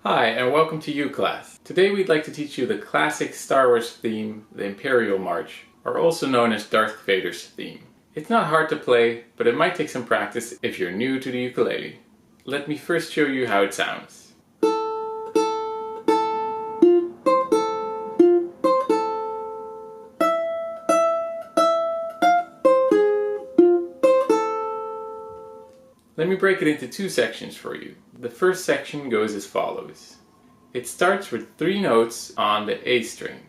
Hi, and welcome to U-Class. Today we'd like to teach you the classic Star Wars theme, the Imperial March, or also known as Darth Vader's theme. It's not hard to play, but it might take some practice if you're new to the ukulele. Let me first show you how it sounds. Let me break it into two sections for you. The first section goes as follows. It starts with 3 notes on the A string.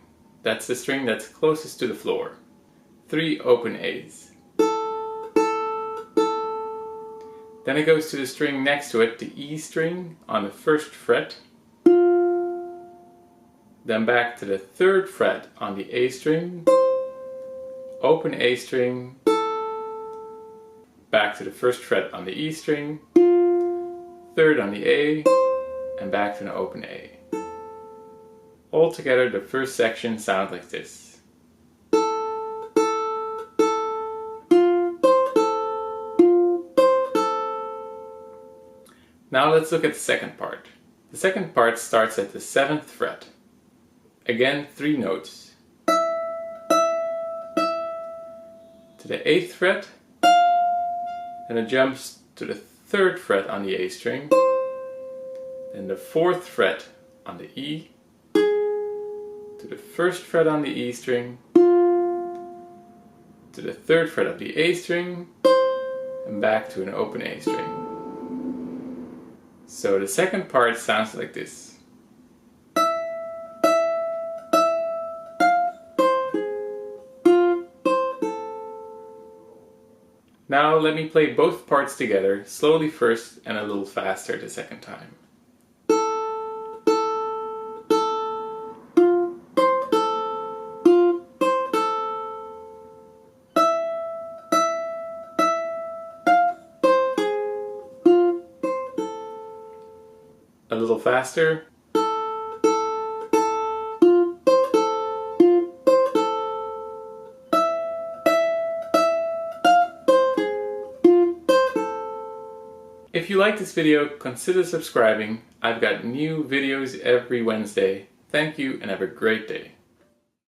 That's the string that's closest to the floor. 3 open A's. Then it goes to the string next to it, the E string on the 1st fret. Then back to the 3rd fret on the A string. Open A string. Back to the 1st fret on the E string, 3rd on the A, and back to an open A. Altogether, the first section sounds like this. Now let's look at the second part. The second part starts at the 7th fret. Again, 3 notes. To the 8th fret, and it jumps to the 3rd fret on the A string, then the 4th fret on the E, to the 1st fret on the E string, to the 3rd fret of the A string, and back to an open A string. So the second part sounds like this. Now let me play both parts together, slowly first and a little faster the second time. A little faster. If you like this video, consider subscribing. I've got new videos every Wednesday. Thank you and have a great day.